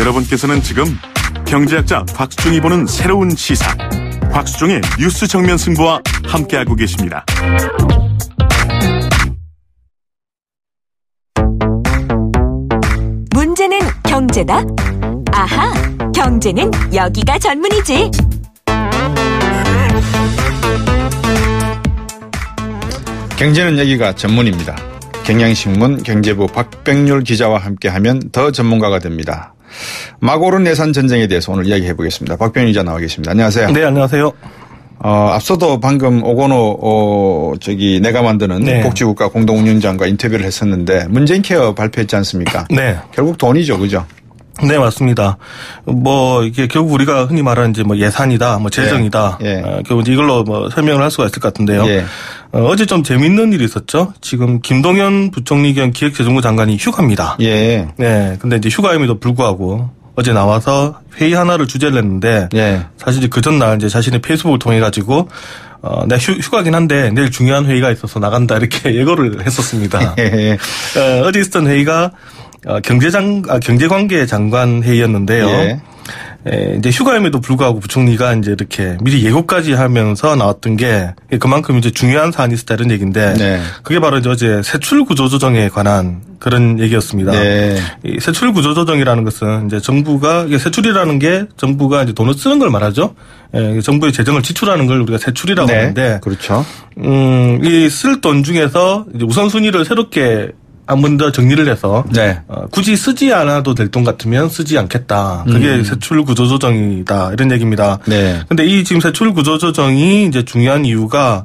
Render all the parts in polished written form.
여러분께서는 지금 경제학자 곽수종이 보는 새로운 시사, 곽수종의 뉴스 정면 승부와 함께하고 계십니다. 문제는 경제다? 아하, 경제는 여기가 전문이지. 경제는 여기가 전문입니다. 경향신문 경제부 박병률 기자와 함께하면 더 전문가가 됩니다. 막 오른 예산 전쟁에 대해서 오늘 이야기해 보겠습니다. 박병률 기자 나와 계십니다. 안녕하세요. 네, 안녕하세요. 앞서도 방금 오건호 내가 만드는 네. 복지국가 공동운영장과 인터뷰를 했었는데 문재인 케어 발표했지 않습니까? 네. 결국 돈이죠, 그죠? 네, 맞습니다. 이게 결국 우리가 흔히 말하는 이제 예산이다, 재정이다. 예. 결국 이걸로 설명을 할 수가 있을 것 같은데요. 예. 어제 좀 재밌는 일이 있었죠. 지금 김동연 부총리 겸 기획재정부 장관이 휴가입니다. 예. 네. 근데 이제 휴가임에도 불구하고 어제 나와서 회의 하나를 주재를 했는데. 예. 사실 그 전날 이제 자신의 페이스북을 통해가지고 내가 휴가긴 한데 내일 중요한 회의가 있어서 나간다 이렇게 예고를 했었습니다. 예. 어제 있었던 회의가 경제관계 장관 회의였는데요. 예. 이제 휴가임에도 불구하고 부총리가 이제 이렇게 미리 예고까지 하면서 나왔던 게 그만큼 이제 중요한 사안이 있었다 이런 얘기인데. 네. 그게 바로 이제 어제 세출 구조 조정에 관한 그런 얘기였습니다. 네. 이 세출 구조 조정이라는 것은 이제 이게 세출이라는 게 정부가 이제 돈을 쓰는 걸 말하죠. 정부의 재정을 지출하는 걸 우리가 세출이라고 네. 하는데. 그렇죠. 이 쓸 돈 중에서 이제 우선순위를 새롭게 한 번 더 정리를 해서. 네. 굳이 쓰지 않아도 될 돈 같으면 쓰지 않겠다. 그게 세출 구조 조정이다. 이런 얘기입니다. 네. 근데 이 지금 세출 구조 조정이 이제 중요한 이유가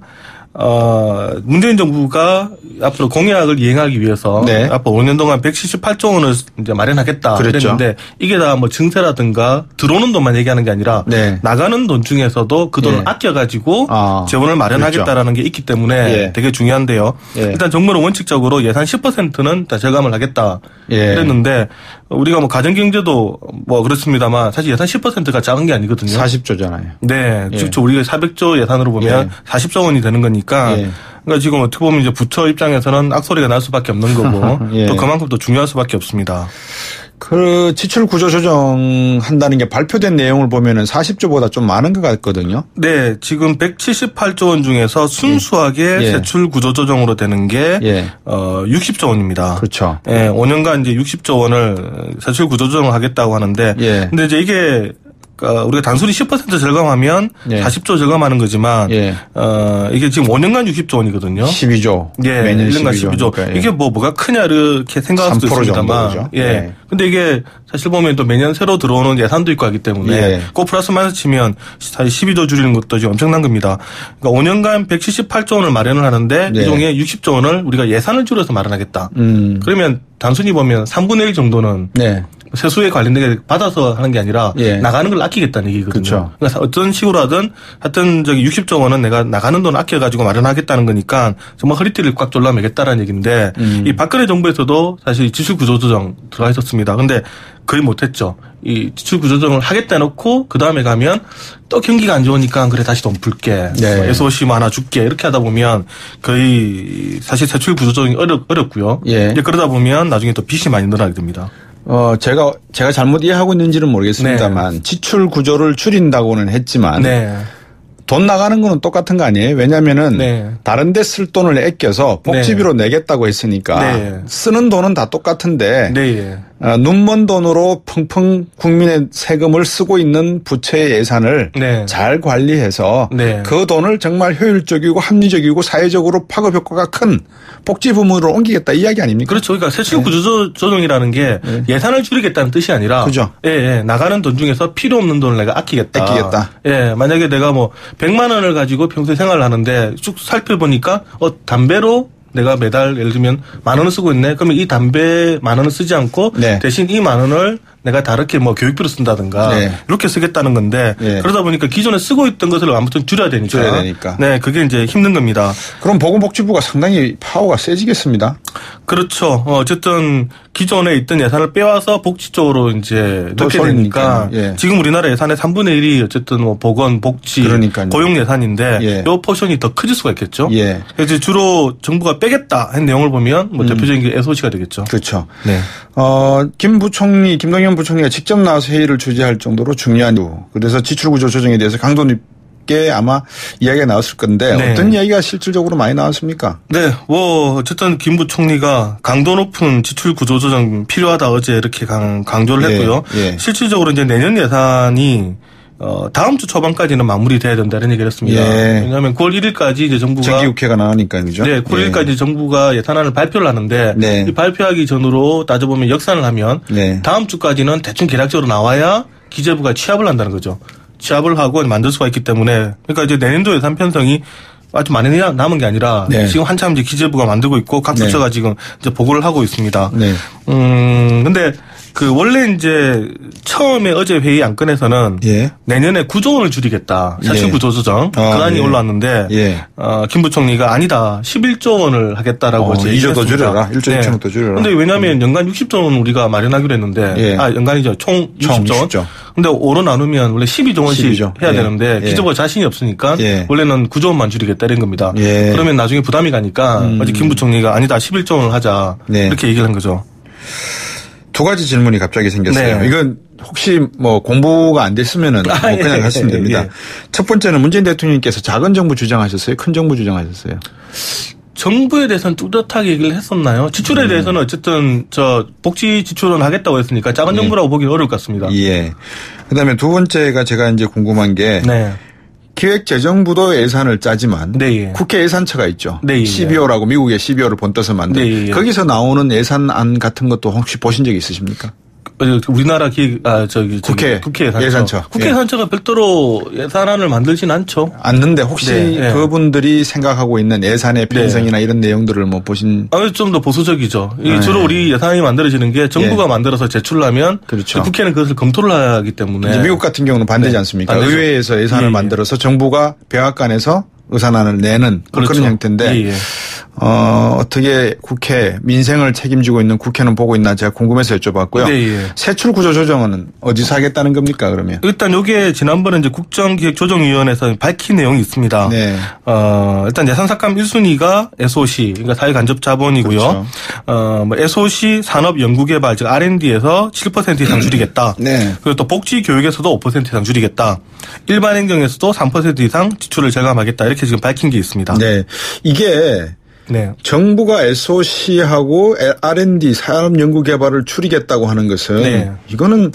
문재인 정부가 앞으로 공약을 이행하기 위해서. 네. 앞으로 5년 동안 178조 원을 이제 마련하겠다. 그랬죠. 그랬는데 이게 다 증세라든가 들어오는 돈만 얘기하는 게 아니라. 네. 나가는 돈 중에서도 그 돈을 예. 아껴가지고 재원을 마련하겠다라는 게 있기 때문에 예. 되게 중요한데요. 예. 일단 정부는 원칙적으로 예산 10%는 다 절감을 하겠다. 예. 그랬는데 우리가 가정경제도 그렇습니다만 사실 예산 10%가 작은 게 아니거든요. 40조잖아요. 네. 예. 즉 우리가 400조 예산으로 보면 40조 원이 되는 거니까. 예. 그러니까 지금 어떻게 보면 이제 부처 입장에서는 악소리가 날 수밖에 없는 거고 예. 또 그만큼 또 중요할 수밖에 없습니다. 그 지출 구조 조정 한다는 게 발표된 내용을 보면은 40조보다 좀 많은 것 같거든요. 네, 지금 178조 원 중에서 순수하게 예. 세출 구조 조정으로 되는 게 60조 원입니다. 그렇죠. 예, 5년간 이제 60조 원을 세출 구조 조정을 하겠다고 하는데 예. 근데 이제 이게 우리가 단순히 10% 절감하면 예. 40조 절감하는 거지만 예. 이게 지금 5년간 60조 원이거든요. 12조. 예, 매년 1년간 12조. 12조. 이게 뭐가 크냐 이렇게 생각할 수도 3% 있습니다만. 정도죠. 예. 예. 근데 이게 사실 보면 또 매년 새로 들어오는 예산도 있고 하기 때문에 예. 꼭 플러스 마이너스 치면 사실 12조 줄이는 것도 지금 엄청난 겁니다. 그러니까 5년간 178조 원을 마련을 하는데 네. 이 중에 60조 원을 우리가 예산을 줄여서 마련하겠다. 그러면 단순히 보면 3분의 1 정도는 네. 세수에 관련되게 받아서 하는 게 아니라 예. 나가는 걸 아끼겠다는 얘기거든요. 그렇죠. 그래서 어떤 식으로 하든 하여튼 60조 원은 내가 나가는 돈 아껴가지고 마련하겠다는 거니까 정말 허리띠를 꽉 졸라매겠다라는 얘기인데 이 박근혜 정부에서도 사실 지출 구조 조정 들어가 있었습니다. 근데 거의 못했죠. 이 지출 구조 조정을 하겠다 놓고 그 다음에 가면 또 경기가 안 좋으니까 그래 다시 돈 풀게. 네. SOC 하나 줄게. 이렇게 하다 보면 거의 사실 세출 구조 조정이 어렵고요. 예. 이제 그러다 보면 나중에 또 빚이 많이 늘어나게 됩니다. 제가 잘못 이해하고 있는지는 모르겠습니다만 지출 구조를 줄인다고는 했지만 네. 돈 나가는 거는 똑같은 거 아니에요? 왜냐하면은 다른 데 쓸 돈을 아껴서 복지비로 내겠다고 했으니까 쓰는 돈은 다 똑같은데 눈먼 돈으로 펑펑 국민의 세금을 쓰고 있는 부처의 예산을 잘 관리해서 그 돈을 정말 효율적이고 합리적이고 사회적으로 파급 효과가 큰 복지 부문으로 옮기겠다 이 이야기 아닙니까? 그렇죠. 그러니까 세출 구조 조정이라는 게 예산을 줄이겠다는 뜻이 아니라 그죠. 나가는 돈 중에서 필요 없는 돈을 내가 아끼겠다. 만약에 내가 100만 원을 가지고 평소에 생활을 하는데 쭉 살펴보니까 담배로 내가 매달 예를 들면 10,000원을 쓰고 있네. 그러면 이 담배 10,000원을 쓰지 않고 대신 이 10,000원을 내가 다르게 교육비로 쓴다든가 이렇게 쓰겠다는 건데 그러다 보니까 기존에 쓰고 있던 것을 아무튼 줄여야 되니까. 네, 그게 이제 힘든 겁니다. 그럼 보건복지부가 상당히 파워가 세지겠습니다. 그렇죠. 어쨌든 기존에 있던 예산을 빼와서 복지 쪽으로 이제 넣게 되니까 지금 우리나라 예산의 3분의 1이 어쨌든 보건, 복지, 그러니까요. 고용 예산인데 이 포션이 더 커질 수가 있겠죠. 그래서 주로 정부가 빼겠다 한 내용을 보면 대표적인 게 SOC가 되겠죠. 그렇죠. 네. 김동연 이해찬 부총리가 직접 나와서 회의를 주재할 정도로 중요한 이유. 그래서 지출구조 조정에 대해서 강도 높게 아마 이야기가 나왔을 건데 네. 어떤 이야기가 실질적으로 많이 나왔습니까? 네, 어쨌든 김 부총리가 강도 높은 지출구조 조정 필요하다 어제 이렇게 강조를 했고요. 네. 실질적으로 이제 내년 예산이 다음 주 초반까지는 마무리돼야 된다는 얘기를 했습니다. 예. 왜냐하면 9월 1일까지 이제 정부가 정기국회가 나오니까 그죠? 네, 9월 1일까지 정부가 예산안을 발표를 하는데 이 발표하기 전으로 따져보면 역산을 하면 다음 주까지는 대충 계략적으로 나와야 기재부가 취합을 한다는 거죠. 취합을 하고 만들 수가 있기 때문에 그러니까 이제 내년도 예산 편성이 아주 많이 남은 게 아니라 지금 한참 이제 기재부가 만들고 있고 각 부처가 지금 이제 보고를 하고 있습니다. 근데 원래 이제 처음에 어제 회의 안건에서는 내년에 9조 원을 줄이겠다. 사실 구조 조정. 그 안이 올라왔는데 김 부총리가 아니다. 11조 원을 하겠다라고 2조 더 줄여라. 1조 2천억 더 줄여라. 근데 왜냐하면 연간 60조 원 우리가 마련하기로 했는데 연간이죠. 총 60조 원. 근데 5로 나누면 원래 12조 원씩 12조. 해야 되는데 기재부가 자신이 없으니까 원래는 9조 원만 줄이겠다 이런 겁니다. 그러면 나중에 부담이 가니까 어제 김 부총리가 아니다. 11조 원을 하자. 이렇게 얘기를 한 거죠. 두 가지 질문이 갑자기 생겼어요. 이건 혹시 공부가 안 됐으면은 그냥 하시면 됩니다. 첫 번째는 문재인 대통령께서 작은 정부 주장하셨어요? 큰 정부 주장하셨어요? 정부에 대해서는 뚜렷하게 얘기를 했었나요? 지출에 대해서는 어쨌든 복지 지출은 하겠다고 했으니까 작은 정부라고 보기는 어려울 것 같습니다. 예. 그다음에 두 번째가 제가 이제 궁금한 게 기획재정부도 예산을 짜지만 국회 예산처가 있죠. 12호라고 미국의 12호를 본떠서 만든 거기서 나오는 예산안 같은 것도 혹시 보신 적이 있으십니까? 우리나라 국회 예산처. 국회 예산처가 별도로 예산안을 만들진 않죠. 않는데 혹시 그분들이 생각하고 있는 예산의 편성이나 이런 내용들을 보신? 좀 더 보수적이죠. 주로 우리 예산안이 만들어지는 게 정부가 만들어서 제출하면 국회는 그것을 검토를 하기 때문에. 이제 미국 같은 경우는 반대지 않습니까? 반대죠. 의회에서 예산을 만들어서 정부가 백악관에서 의산안을 내는 그런 형태인데 어떻게 국회 민생을 책임지고 있는 국회는 보고 있나 제가 궁금해서 여쭤봤고요. 세출 구조 조정은 어디서 하겠다는 겁니까 그러면? 일단 이게 지난번에 이제 국정기획조정위원회에서 밝힌 내용이 있습니다. 일단 예산삭감 1순위가 SOC 그러니까 사회간접자본이고요. SOC 산업연구개발 즉 R&D에서 7% 이상 줄이겠다. 그리고 또 복지교육에서도 5% 이상 줄이겠다. 일반행정에서도 3% 이상 지출을 절감하겠다. 이렇게 지금 밝힌 게 있습니다. 이게 정부가 SOC하고 R&D 산업연구개발을 줄이겠다고 하는 것은 이거는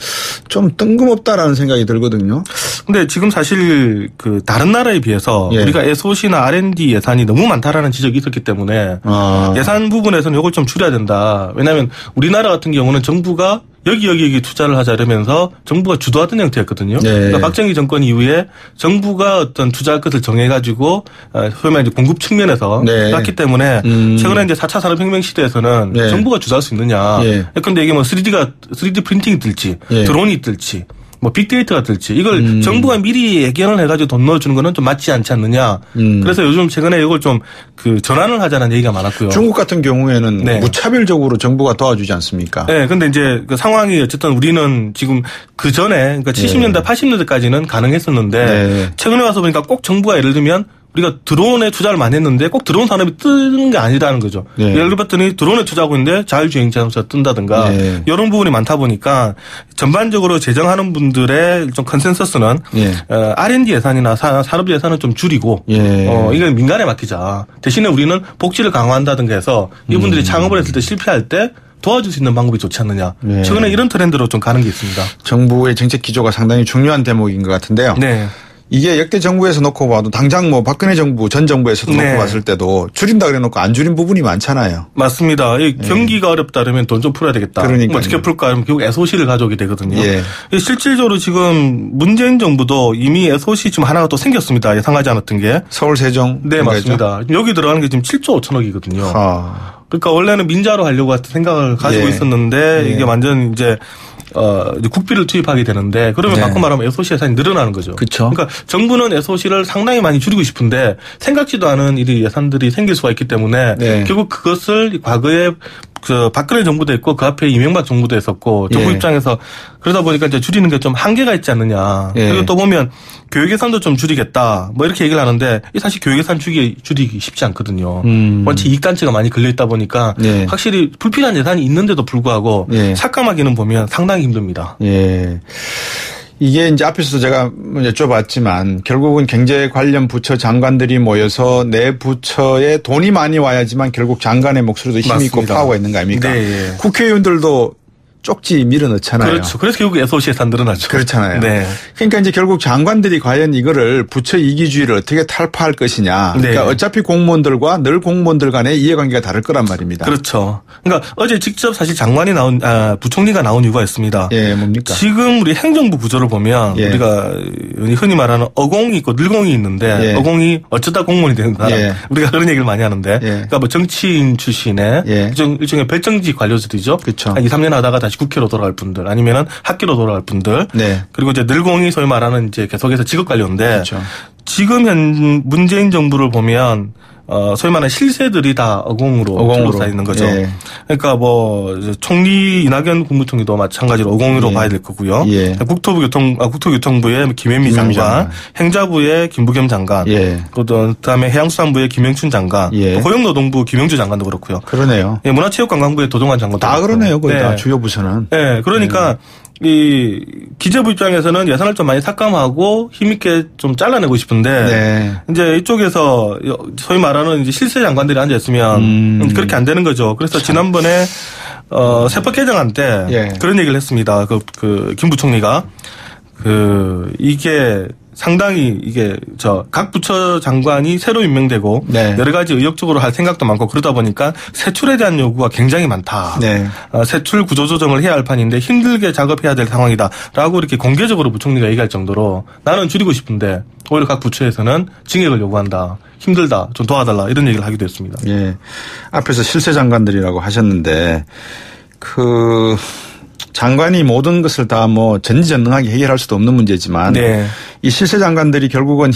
좀 뜬금없다라는 생각이 들거든요. 근데 지금 사실 다른 나라에 비해서 우리가 SOC나 R&D 예산이 너무 많다라는 지적이 있었기 때문에 예산 부분에서는 이걸 좀 줄여야 된다. 왜냐하면 우리나라 같은 경우는 정부가 여기 투자를 하자 이러면서 정부가 주도하던 형태였거든요. 그러니까 박정희 정권 이후에 정부가 어떤 투자할 것을 정해가지고 소위 말해 공급 측면에서 했기 때문에 최근에 이제 4차 산업혁명 시대에서는 정부가 주도할 수 있느냐. 그런데 이게 3D 프린팅이 뜰지 드론이 뜰지 빅데이터가 될지 이걸 정부가 미리 예견을 해가지고 돈 넣어주는 거는 좀 맞지 않지 않느냐. 그래서 요즘 최근에 이걸 좀 전환을 하자는 얘기가 많았고요. 중국 같은 경우에는 무차별적으로 정부가 도와주지 않습니까? 근데 이제 그 상황이 어쨌든 우리는 지금 그 전에 그러니까 70년대, 80년대까지는 가능했었는데 최근에 와서 보니까 꼭 정부가 예를 들면 우리가 드론에 투자를 많이 했는데 꼭 드론 산업이 뜨는 게 아니라는 거죠. 예를 들었더니 드론에 투자하고 있는데 자율주행 자동차가 뜬다든가 이런 부분이 많다 보니까 전반적으로 재정하는 분들의 좀 컨센서스는 R&D 예산이나 산업 예산은 좀 줄이고 이걸 민간에 맡기자. 대신에 우리는 복지를 강화한다든가 해서 이분들이 창업을 했을 때 실패할 때 도와줄 수 있는 방법이 좋지 않느냐. 최근에 이런 트렌드로 좀 가는 게 있습니다. 정부의 정책 기조가 상당히 중요한 대목인 것 같은데요. 이게 역대 정부에서 놓고 봐도 당장 박근혜 정부 전 정부에서도 놓고 봤을 때도 줄인다 그래 놓고 안 줄인 부분이 많잖아요. 맞습니다. 경기가 어렵다 그러면 돈 좀 풀어야 되겠다. 그러니까 어떻게 풀까 하면 결국 SOC를 가져오게 되거든요. 실질적으로 지금 문재인 정부도 이미 SOC 지금 하나가 또 생겼습니다. 예상하지 않았던 게. 서울 세종. 네, 맞습니다. 여기 들어가는 게 지금 7조 5천억이거든요. 그러니까 원래는 민자로 하려고 생각을 가지고 있었는데 이게 완전 이제 국비를 투입하게 되는데 그러면 바꿔 말하면 SOC 예산이 늘어나는 거죠. 그러니까 정부는 SOC를 상당히 많이 줄이고 싶은데 생각지도 않은 이 예산들이 생길 수가 있기 때문에 결국 그것을 과거에 박근혜 정부도 했고 그 앞에 이명박 정부도 했었고 정부 입장에서 그러다 보니까 이제 줄이는 게 좀 한계가 있지 않느냐. 그리고 또 보면 교육 예산도 좀 줄이겠다. 이렇게 얘기를 하는데 사실 교육 예산 줄이기 쉽지 않거든요. 원체 이익단체가 많이 걸려 있다 보니까 확실히 불필요한 예산이 있는데도 불구하고 삭감하기는 보면 상당히 상당히 힘듭니다. 예. 이게 이제 앞에서도 제가 여쭤봤지만 결국은 경제 관련 부처 장관들이 모여서 내 부처에 돈이 많이 와야지만 결국 장관의 목소리도 힘이 있고 파워가 있는 거 아닙니까? 네. 국회의원들도 쪽지 밀어넣잖아요. 그렇죠. 그래서 결국 SOC에서 안 드러나죠. 그렇잖아요. 네. 그러니까 이제 결국 장관들이 과연 이거를 부처 이기주의를 어떻게 탈파할 것이냐. 네. 그러니까 어차피 공무원들과 늘 공무원들 간의 이해관계가 다를 거란 말입니다. 그렇죠. 그러니까 어제 직접 사실 장관이 부총리가 나온 이유가 있습니다. 예, 뭡니까? 지금 우리 행정부 구조를 보면 예. 우리가 흔히 말하는 어공이 있고 늘공이 있는데 예. 어공이 어쩌다 공무원이 되는 사람. 예. 우리가 그런 얘기를 많이 하는데 예. 그러니까 뭐 정치인 출신의 예. 일종의 별정직 관료들이죠. 그렇죠. 한 2, 3년 하다가 다시 국회로 돌아갈 분들 아니면은 학교로 돌아갈 분들 네. 그리고 이제 늘공이 소위 말하는 이제 계속해서 직업 관료인데 그렇죠. 지금 현 문재인 정부를 보면 소위 말하는 실세들이 다 어공으로 둘러싸여 있는 거죠. 예. 그러니까 뭐 총리 이낙연 국무총리도 마찬가지로 어공으로 예. 봐야 될 거고요. 예. 국토교통부의 김현미 장관, 행자부의 김부겸 장관, 예. 그다음에 해양수산부의 김영춘 장관, 예. 고용노동부 김영주 장관도 그렇고요. 그러네요. 예, 문화체육관광부의 도동환 장관도 다 그렇고요. 그러네요. 거의 네. 다 주요 부서는. 네, 그러니까. 이 기재부 입장에서는 예산을 좀 많이 삭감하고 힘있게 좀 잘라내고 싶은데 네. 이제 이쪽에서 소위 말하는 이제 실세 장관들이 앉아 있으면 그렇게 안 되는 거죠. 그래서 지난번에 세법 개정안 때 예. 그런 얘기를 했습니다. 김 부총리가 이게 상당히 이게 각 부처 장관이 새로 임명되고 네. 여러 가지 의욕적으로 할 생각도 많고 그러다 보니까 세출에 대한 요구가 굉장히 많다. 네. 세출 구조조정을 해야 할 판인데 힘들게 작업해야 될 상황이다라고 이렇게 공개적으로 부총리가 얘기할 정도로 나는 줄이고 싶은데 오히려 각 부처에서는 증액을 요구한다. 힘들다. 좀 도와달라. 이런 얘기를 하기도 했습니다. 예. 앞에서 실세 장관들이라고 하셨는데 장관이 모든 것을 다 뭐 전지전능하게 해결할 수도 없는 문제지만 네. 이 실세 장관들이 결국은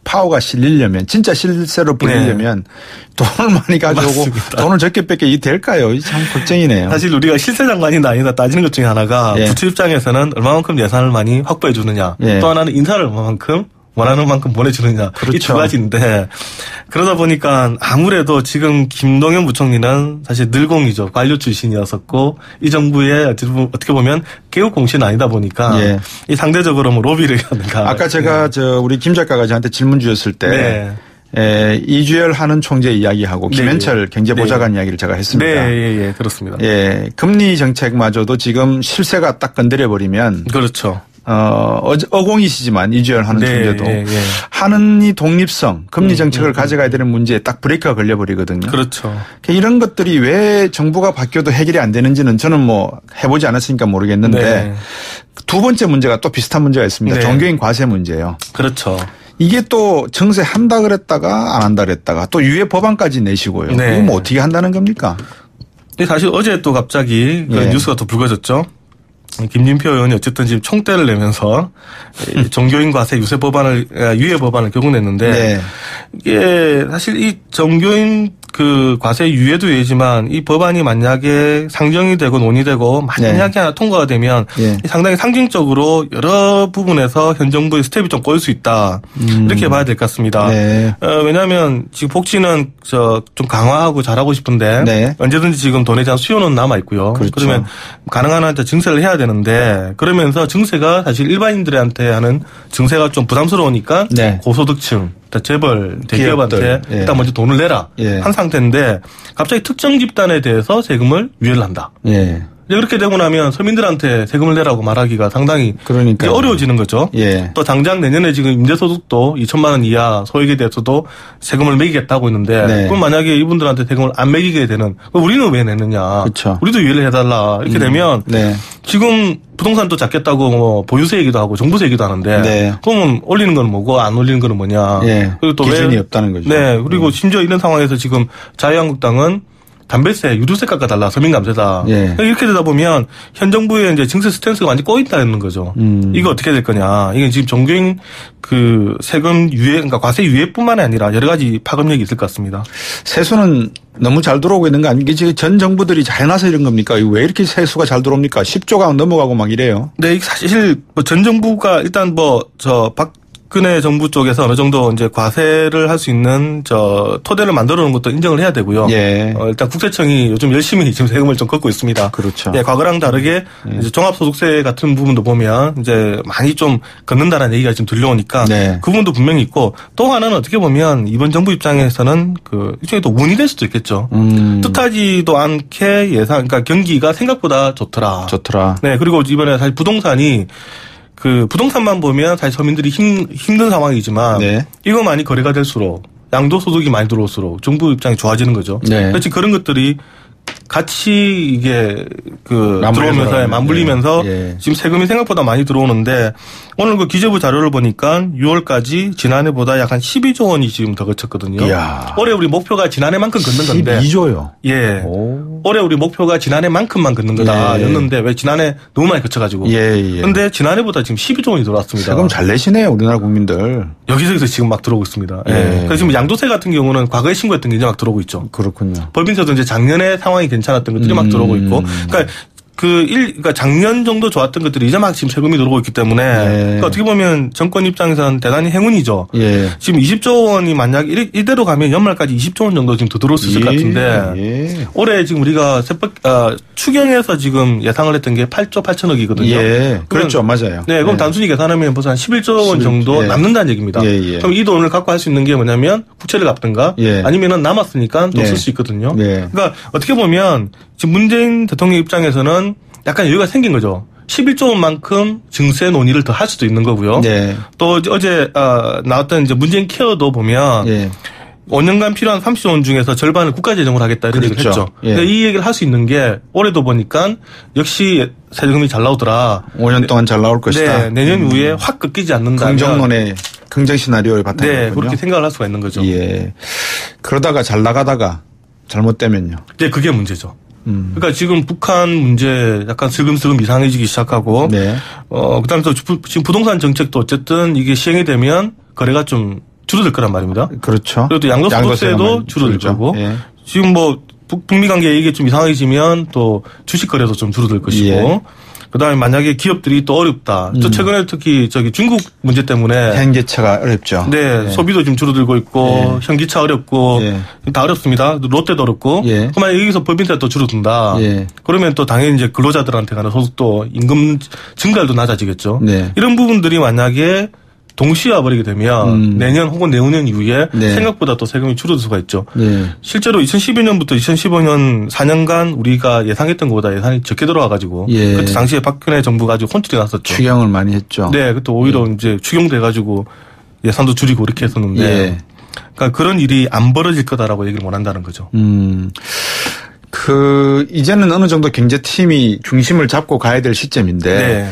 파워가 실리려면 진짜 실세로 불리려면 네. 돈을 많이 가져오고 맞습니다. 돈을 적게 뺏게 이게 될까요? 참 걱정이네요. 사실 우리가 실세 장관이나 아니다 따지는 것 중에 하나가 예. 부처 입장에서는 얼마만큼 예산을 많이 확보해 주느냐 예. 또 하나는 인사를 얼마만큼 원하는 만큼 보내주느냐. 그렇죠. 이 두 가지인데 그러다 보니까 아무래도 지금 김동연 부총리는 사실 늘공이죠. 관료 출신이었었고 이 정부의 어떻게 보면 개혁 공신은 아니다 보니까 예. 이 상대적으로 뭐 로비를 하는가. 아까 제가 우리 김 작가가 저한테 질문 주셨을 때 네. 이주열 하는 총재 이야기하고 김현철 네. 경제보좌관 네. 이야기를 제가 했습니다. 네, 그렇습니다. 예, 금리 정책마저도 지금 실세가 딱 건드려 버리면 그렇죠. 어공이시지만 이주열 하는 총재도 하는 이 독립성, 금리 정책을 가져가야 되는 문제에 딱 브레이크가 걸려버리거든요. 그렇죠. 이런 것들이 왜 정부가 바뀌어도 해결이 안 되는지는 저는 뭐 해보지 않았으니까 모르겠는데 네. 두 번째 문제가 또 비슷한 문제가 있습니다. 네. 종교인 과세 문제예요. 그렇죠. 이게 또 정세한다 그랬다가 안 한다 그랬다가 또 유예 법안까지 내시고요. 네. 이거 뭐 어떻게 한다는 겁니까? 사실 어제 또 갑자기 그 뉴스가 또 불거졌죠. 김진표 의원이 어쨌든 지금 총대를 내면서 종교인 과세 유예 법안을 결국 냈는데 네. 이게 사실 이 종교인 과세 유예도 유예지만 이 법안이 만약에 상정이 되고 논의되고 만약에 하나 통과가 되면 상당히 상징적으로 여러 부분에서 현 정부의 스텝이 좀 꼬일 수 있다. 이렇게 봐야 될 것 같습니다. 네. 왜냐하면 지금 복지는 좀 강화하고 잘하고 싶은데 언제든지 지금 돈에 대한 수요는 남아 있고요. 그렇죠. 그러면 가능한 한 증세를 해야 되는데 그러면서 증세가 사실 일반인들한테 하는 증세가 좀 부담스러우니까 고소득층 재벌 대기업한테 일단 먼저 돈을 내라 한 상태인데 갑자기 특정 집단에 대해서 세금을 유예를 한다. 이렇게 되고 나면 서민들한테 세금을 내라고 말하기가 상당히 어려워지는 거죠. 또 당장 내년에 지금 임대소득도 2천만 원 이하 소액에 대해서도 세금을 매기겠다고 했는데 그럼 만약에 이분들한테 세금을 안 매기게 되는 우리는 왜 내느냐. 그렇죠. 우리도 유예를 해달라. 이렇게 되면 지금 부동산도 잡겠다고 뭐 보유세 얘기도 하고 정부세 얘기도 하는데 그러면 올리는 건 뭐고 안 올리는 건 뭐냐. 그리고 또 기준이 없다는 거죠. 그리고 심지어 이런 상황에서 지금 자유한국당은 담배세, 유류세 깎아달라, 서민감세다. 이렇게 되다 보면 현 정부의 이제 증세 스탠스가 완전히 꼬인다는 거죠. 이거 어떻게 될 거냐. 이게 지금 종교인 세금 유예, 그러니까 과세 유예뿐만이 아니라 여러 가지 파급력이 있을 것 같습니다. 세수는 너무 잘 들어오고 있는 거 아닙니까? 지금 전 정부들이 잘 해놔서 이런 겁니까? 왜 이렇게 세수가 잘 들어옵니까? 10조가 넘어가고 막 이래요. 네, 사실 전 정부가 일단 박근혜 정부 쪽에서 어느 정도 이제 과세를 할 수 있는 토대를 만들어 놓은 것도 인정을 해야 되고요. 예. 일단 국세청이 요즘 열심히 지금 세금을 좀 걷고 있습니다. 그렇죠. 예, 과거랑 다르게 이제 종합소득세 같은 부분도 보면 이제 많이 좀 걷는다는 얘기가 지금 들려오니까 네. 그 부분도 분명히 있고 또 하나는 어떻게 보면 이번 정부 입장에서는 일종의 또 운이 될 수도 있겠죠. 뜻하지도 않게 그러니까 경기가 생각보다 좋더라. 네, 그리고 이번에 사실 부동산이 부동산만 보면 사실 서민들이 힘든 상황이지만 네. 이거 많이 거래가 될수록 양도소득이 많이 들어올수록 정부 입장이 좋아지는 거죠. 네. 그렇지 그런 것들이 같이 이게 들어오면서 맞물리면서 예. 지금 세금이 생각보다 많이 들어오는데 오늘 기재부 자료를 보니까 6월까지 지난해보다 약 한 12조 원이 지금 더 거쳤거든요. 이야. 올해 우리 목표가 지난해만큼 걷는 건데. 12조요? 예. 오. 올해 우리 목표가 지난해만큼만 걷는 거다였는데 왜 지난해 너무 많이 거쳐가지고. 예. 그런데 지난해보다 지금 12조 원이 들어왔습니다. 세금 잘 내시네요, 우리나라 국민들. 여기저기서 지금 막 들어오고 있습니다. 예. 그래서 지금 양도세 같은 경우는 과거에 신고했던 게 이제 막 들어오고 있죠. 그렇군요. 법인세도 이제 작년에 상황이 괜찮았던 것들이 막 들어오고 있고. 그러니까 작년 정도 좋았던 것들이 이제 막 지금 세금이 들어오고 있기 때문에 예. 그러니까 어떻게 보면 정권 입장에서는 대단히 행운이죠. 예. 지금 20조 원이 만약 이대로 가면 연말까지 20조 원 정도 지금 더 들어올 수 있을 것 같은데 예. 올해 지금 우리가 추경에서 지금 예상을 했던 게 8조 8천억이거든요. 예. 그렇죠. 맞아요. 네, 그럼 단순히 계산하면 벌써 한 11조 원 정도 남는다는 얘기입니다. 그럼 이 돈을 갖고 할 수 있는 게 뭐냐면 국채를 갚든가 아니면은 남았으니까 또 쓸 수 있거든요. 그러니까 어떻게 보면 지금 문재인 대통령 입장에서는 약간 여유가 생긴 거죠. 11조 원만큼 증세 논의를 더 할 수도 있는 거고요. 네. 또 어제 나왔던 이제 문재인 케어도 보면 5년간 필요한 30조 원 중에서 절반을 국가재정으로 하겠다 이런 얘기를 했죠. 근데 이 얘기를 할 수 있는 게 올해도 보니까 역시 세금이 잘 나오더라. 5년 동안 잘 나올 것이다. 네, 내년 후에 확 꺾이지 않는다. 긍정론의 긍정 시나리오를 바탕으로. 네, 그렇게 생각을 할 수가 있는 거죠. 예. 그러다가 잘 나가다가 잘못되면요. 네, 그게 문제죠. 그러니까 지금 북한 문제 약간 슬금슬금 이상해지기 시작하고, 그다음에 또 지금 부동산 정책도 어쨌든 이게 시행이 되면 거래가 좀 줄어들 거란 말입니다. 그렇죠. 그리고 또 양도소득세도 줄어들 거고, 예. 지금 북미 관계 이게 좀 이상해지면 또 주식 거래도 좀 줄어들 것이고. 예. 그다음에 만약에 기업들이 또 어렵다. 또 최근에 특히 중국 문제 때문에 현기차가 어렵죠. 네, 예. 소비도 지금 줄어들고 있고 현기차 어렵고 다 어렵습니다. 롯데도 어렵고. 그러면 여기서 법인세가 또 줄어든다. 그러면 또 당연히 이제 근로자들한테 가는 소득도 임금 증가율도 낮아지겠죠. 이런 부분들이 만약에 동시에 와버리게 되면 내년 혹은 내후년 이후에 생각보다 또 세금이 줄어들 수가 있죠. 실제로 2012년부터 2015년 4년간 우리가 예상했던 것보다 예산이 적게 들어와가지고 그때 당시에 박근혜 정부가 아주 혼쭐이 났었죠. 추경을 많이 했죠. 네, 그때 오히려 이제 추경돼가지고 예산도 줄이고 이렇게 했었는데 그러니까 그런 일이 안 벌어질 거다라고 얘기를 원한다는 거죠. 이제는 어느 정도 경제팀이 중심을 잡고 가야 될 시점인데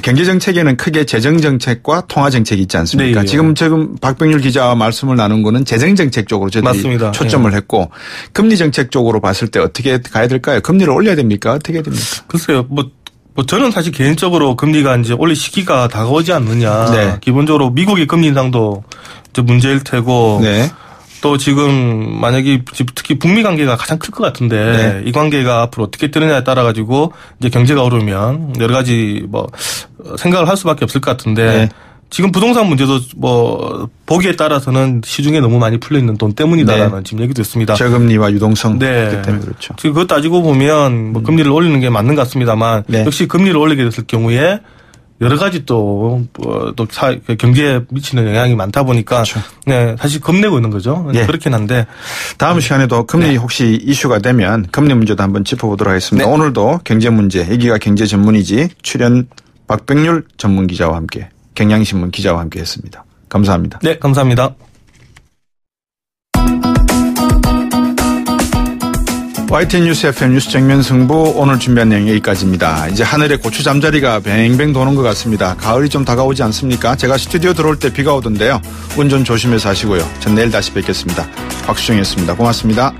경제정책에는 크게 재정정책과 통화정책이 있지 않습니까? 네, 지금 박병률 기자와 말씀을 나눈 거는 재정정책 쪽으로 저희들이 맞습니다. 초점을 했고 금리정책 쪽으로 봤을 때 어떻게 가야 될까요? 금리를 올려야 됩니까? 어떻게 해야 됩니까? 글쎄요. 저는 사실 개인적으로 금리가 이제 올릴 시기가 다가오지 않느냐. 기본적으로 미국의 금리 인상도 이제 문제일 테고 또 지금 만약에 특히 북미 관계가 가장 클 것 같은데 이 관계가 앞으로 어떻게 뜨느냐에 따라 가지고 이제 경제가 오르면 여러 가지 생각을 할 수밖에 없을 것 같은데 지금 부동산 문제도 보기에 따라서는 시중에 너무 많이 풀려 있는 돈 때문이다라는 지금 얘기도 있습니다. 저금리와 유동성 때문에 그렇죠. 지금 그것 따지고 보면 금리를 올리는 게 맞는 것 같습니다만 역시 금리를 올리게 됐을 경우에 여러 가지 또 경제에 미치는 영향이 많다 보니까 사실 겁내고 있는 거죠. 그렇긴 한데 다음 시간에도 금리 혹시 이슈가 되면 금리 문제도 한번 짚어보도록 하겠습니다. 오늘도 경제 문제, 여기가 경제 전문이지 출연 박병률 전문 기자와 함께 경향신문 기자와 함께했습니다. 감사합니다. 네, 감사합니다. YTN 뉴스 FM 뉴스 정면 승부 오늘 준비한 내용 여기까지입니다. 이제 하늘에 고추 잠자리가 뱅뱅 도는 것 같습니다. 가을이 좀 다가오지 않습니까? 제가 스튜디오 들어올 때 비가 오던데요. 운전 조심해서 하시고요. 전 내일 다시 뵙겠습니다. 박수정이었습니다. 고맙습니다.